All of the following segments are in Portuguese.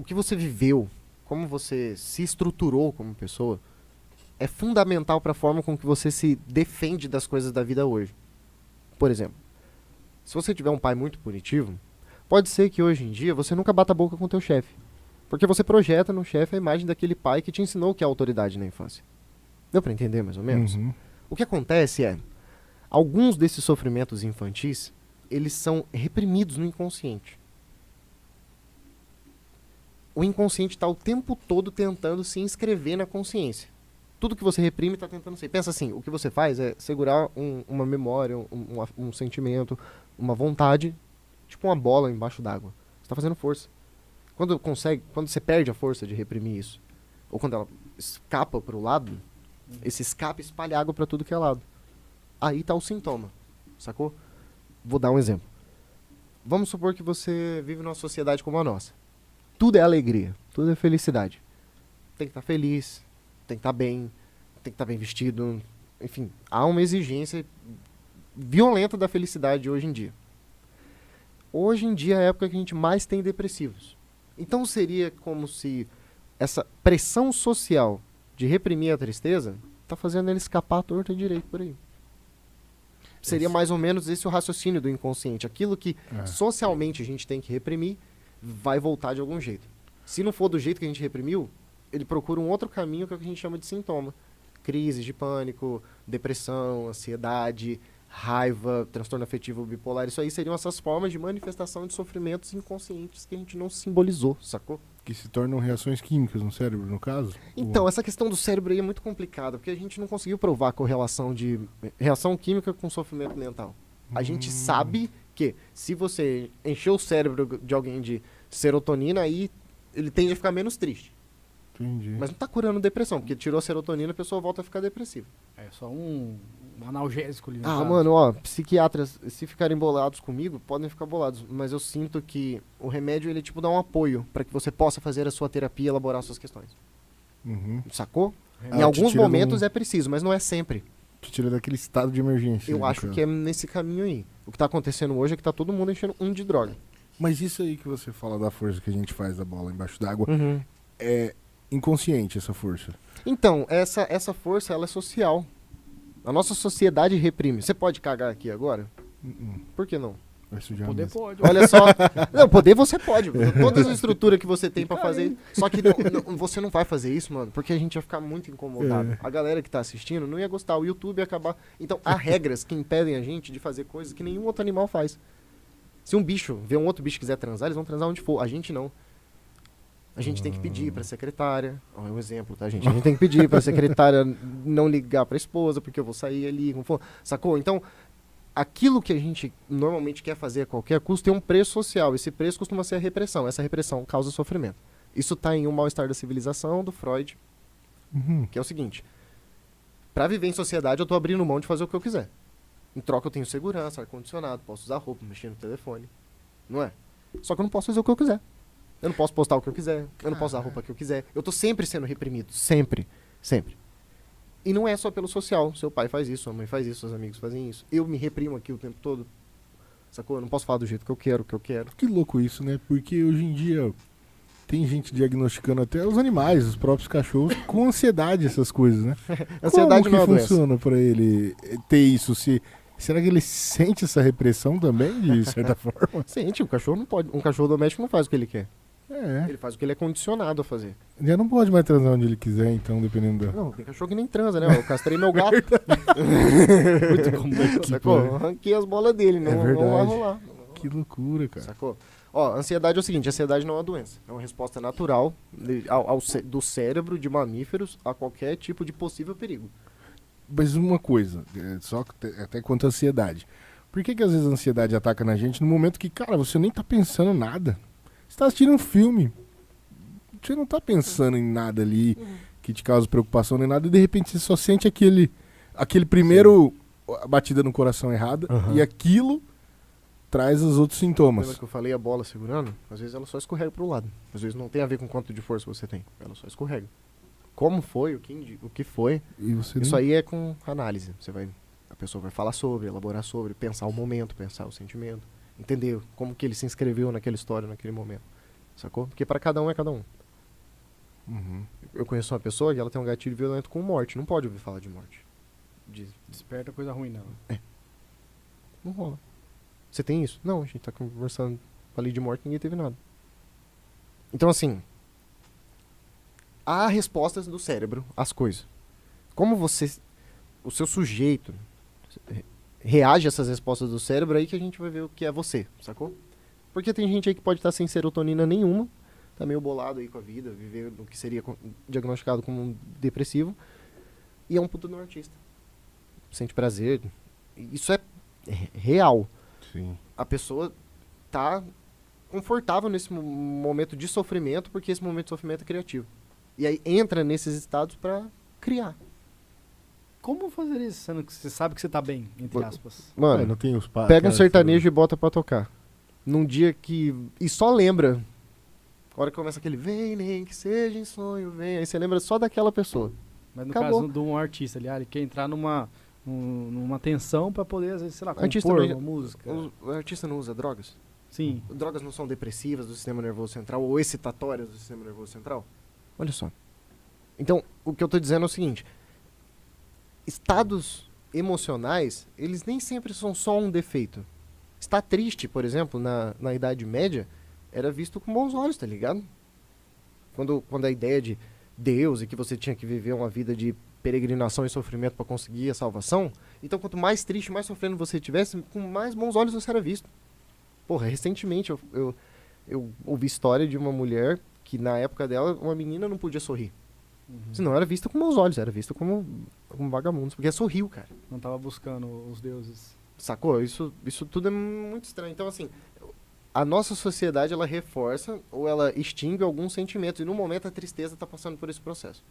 o que você viveu, como você se estruturou como pessoa, é fundamental para a forma com que você se defende das coisas da vida hoje. Por exemplo, se você tiver um pai muito punitivo, pode ser que hoje em dia você nunca bata a boca com o teu chefe. Porque você projeta no chefe a imagem daquele pai que te ensinou o que é autoridade na infância. Deu para entender mais ou menos? Uhum. O que acontece é, alguns desses sofrimentos infantis, eles são reprimidos no inconsciente. O inconsciente está o tempo todo tentando se inscrever na consciência. Tudo que você reprime está tentando ser. Pensa assim, o que você faz é segurar uma memória, um sentimento, uma vontade, tipo uma bola embaixo d'água. Você está fazendo força. Quando você perde a força de reprimir isso, ou quando ela escapa para o lado, esse escape espalha água para tudo que é lado. Aí está o sintoma, sacou? Vou dar um exemplo. Vamos supor que você vive numa sociedade como a nossa. Tudo é alegria, tudo é felicidade. Tem que estar feliz, tem que estar bem, tem que estar bem vestido. Enfim, há uma exigência violenta da felicidade hoje em dia. Hoje em dia é a época que a gente mais tem depressivos. Então seria como se essa pressão social de reprimir a tristeza tá fazendo ele escapar à torta e direito por aí. Seria mais ou menos esse o raciocínio do inconsciente. Aquilo que socialmente a gente tem que reprimir vai voltar de algum jeito. Se não for do jeito que a gente reprimiu, ele procura um outro caminho que é o que a gente chama de sintoma. Crise de pânico, depressão, ansiedade, raiva, transtorno afetivo bipolar. Isso aí seriam essas formas de manifestação de sofrimentos inconscientes que a gente não simbolizou, sacou? Que se tornam reações químicas no cérebro, no caso? Então, essa questão do cérebro aí é muito complicada, porque a gente não conseguiu provar a correlação de reação química com sofrimento mental. A gente sabe que se você encher o cérebro de alguém de serotonina, aí ele tende a ficar menos triste. Entendi. Mas não tá curando depressão, porque tirou a serotonina, a pessoa volta a ficar depressiva. É só um analgésico ali. no Ah, caso. mano, ó, psiquiatras, se ficarem bolados comigo, podem ficar bolados, mas eu sinto que o remédio, ele tipo dá um apoio pra que você possa fazer a sua terapia e elaborar suas questões. Uhum. Sacou? É. Em te alguns tira momentos é preciso, mas não é sempre. Te tira daquele estado de emergência. Eu acho que é nesse caminho aí. O que tá acontecendo hoje é que tá todo mundo enchendo de droga. Mas isso aí que você fala da força que a gente faz da bola embaixo d'água, é inconsciente essa força. Então, essa força, ela é social. A nossa sociedade reprime. Você pode cagar aqui agora? Por que não? Vai sujar a Poder mesa. pode. Olha só. Não, poder você pode. Todas as estruturas que você tem pra fazer. Só que você não vai fazer isso, mano, porque a gente ia ficar muito incomodado. A galera que tá assistindo não ia gostar. O YouTube ia acabar. Então, há regras que impedem a gente de fazer coisas que nenhum outro animal faz. Se um bicho vê um outro bicho que quiser transar, eles vão transar onde for. A gente não. A gente tem que pedir pra secretária. Ó, é um exemplo, tá, gente? A gente tem que pedir pra secretária não ligar pra esposa, porque eu vou sair ali. Como for. Sacou? Então, aquilo que a gente normalmente quer fazer a qualquer custo tem um preço social. Esse preço costuma ser a repressão. Essa repressão causa sofrimento. Isso tá em O Mal-Estar da Civilização, do Freud, que é o seguinte. Pra viver em sociedade, eu tô abrindo mão de fazer o que eu quiser. Em troca, eu tenho segurança, ar-condicionado, posso usar roupa, mexer no telefone. Não é? Só que eu não posso fazer o que eu quiser. Eu não posso postar o que eu quiser. Eu não posso usar a roupa que eu quiser. Eu tô sempre sendo reprimido. Sempre. Sempre. E não é só pelo social. Seu pai faz isso, sua mãe faz isso, seus amigos fazem isso. Eu me reprimo aqui o tempo todo. Sacou? Eu não posso falar do jeito que eu quero, o que eu quero. Que louco isso, né? Porque hoje em dia tem gente diagnosticando até os animais, os próprios cachorros, com ansiedade, essas coisas, né? Ansiedade Como não é que uma doença. funciona pra ele ter isso? Será que ele sente essa repressão também, de certa forma? Sente, o cachorro não pode. Um cachorro doméstico não faz o que ele quer. É. Ele faz o que ele é condicionado a fazer. Já não pode mais transar onde ele quiser, então, dependendo da... Não, tem cachorro que nem transa, né? Eu castrei meu gato. Muito complexo. Sacou? Eu arranquei as bolas dele, não, não vai verdade. rolar. Que loucura, cara. Sacou? Ó, ansiedade é o seguinte, ansiedade não é uma doença. É uma resposta natural do cérebro de mamíferos a qualquer tipo de possível perigo. Mas uma coisa, só até quanto à ansiedade. Por que às vezes a ansiedade ataca na gente no momento que, cara, você nem tá pensando nada? Você tá assistindo um filme, você não tá pensando em nada ali que te causa preocupação nem nada, e de repente você só sente aquele primeiro a batida no coração errada, e aquilo traz os outros sintomas. Lembra que eu falei a bola segurando? Às vezes ela só escorrega pro lado. Às vezes não tem a ver com quanto de força você tem. Ela só escorrega. Como foi, o que foi, E você isso nem- aí é com análise. A pessoa vai falar sobre, elaborar sobre, pensar o momento, pensar o sentimento. Entender como que ele se inscreveu naquela história, naquele momento. sacou? Porque pra cada um é cada um. Uhum. Eu conheço uma pessoa que ela tem um gatilho violento com morte. Não pode ouvir falar de morte. Desperta coisa ruim nela. Não rola. Você tem isso? Não, a gente tá conversando. Falei de morte, ninguém teve nada. Então, assim, há respostas do cérebro às coisas. Como o seu sujeito reage a essas respostas do cérebro, aí que a gente vai ver o que é você, sacou? Porque tem gente aí que pode estar sem serotonina nenhuma, tá meio bolado aí com a vida, viver no que seria diagnosticado como um depressivo, e é um puta de um artista. Sente prazer. Isso é real. Sim. A pessoa tá confortável nesse momento de sofrimento, porque esse momento de sofrimento é criativo. E aí entra nesses estados pra criar. Como fazer isso, sendo que você sabe que você tá bem, entre aspas? Mano, Não tem os pega um sertanejo e bota pra tocar. Num dia que... E só lembra. A hora que começa aquele vem, nem que seja em sonho, vem. Aí você lembra só daquela pessoa. Mas no Acabou. caso de um artista ali, ele quer entrar numa tensão pra poder, às vezes, sei lá, Artista compor não- uma música. O artista não usa drogas? Sim. Drogas não são depressivas do sistema nervoso central ou excitatórias do sistema nervoso central? Olha só. Então, o que eu tô dizendo é o seguinte. Estados emocionais, eles nem sempre são só um defeito. Estar triste, por exemplo, na Idade Média, era visto com bons olhos, tá ligado? Quando a ideia de Deus e que você tinha que viver uma vida de peregrinação e sofrimento para conseguir a salvação, então quanto mais triste, mais sofrendo você tivesse, com mais bons olhos você era visto. Porra, recentemente eu ouvi história de uma mulher que na época dela, uma menina não podia sorrir. Senão era vista com maus olhos, era vista como vagamundos, porque sorriu, cara. Não tava buscando os deuses. Sacou? Isso tudo é muito estranho. Então, assim, a nossa sociedade, ela reforça ou ela extingue alguns sentimentos. E no momento a tristeza tá passando por esse processo.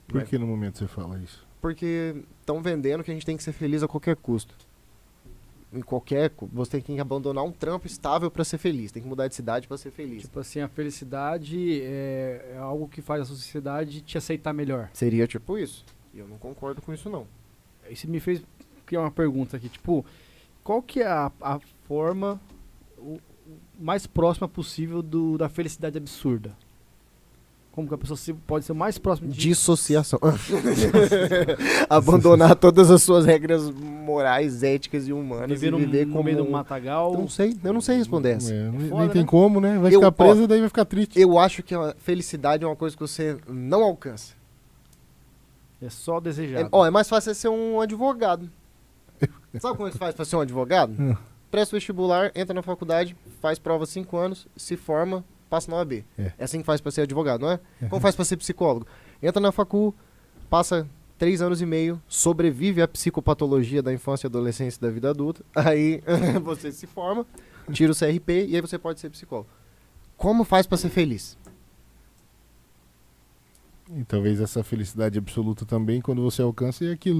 Por que no momento você fala isso? Porque estão vendendo que a gente tem que ser feliz a qualquer custo. Você tem que abandonar um trampo estável pra ser feliz. Tem que mudar de cidade pra ser feliz. Tipo assim, a felicidade é algo que faz a sociedade te aceitar melhor. Seria tipo isso. E eu não concordo com isso, não. Isso me fez criar uma pergunta aqui, tipo, qual que é a forma mais próxima possível da felicidade absurda? Como que a pessoa pode ser o mais próximo disso? Dissociação. Abandonar todas as suas regras morais, éticas e humanas Viver e viver no como... meio do matagal? Eu não sei responder essa. foda, Nem tem né? como, né? Vai Eu- ficar preso ó, e daí vai ficar triste. Eu acho que a felicidade é uma coisa que você não alcança. É só desejado. É mais fácil ser um advogado. Sabe como é que faz pra ser um advogado? Presta o vestibular, entra na faculdade, faz prova 5 anos, se forma, passa na OAB. É. É assim que faz pra ser advogado, não é? Como faz pra ser psicólogo? Entra na facul, passa 3 anos e meio, sobrevive à psicopatologia da infância e adolescência e da vida adulta, aí você se forma, tira o CRP e aí você pode ser psicólogo. Como faz pra ser feliz? E talvez essa felicidade absoluta também, quando você alcança, é aquilo, né?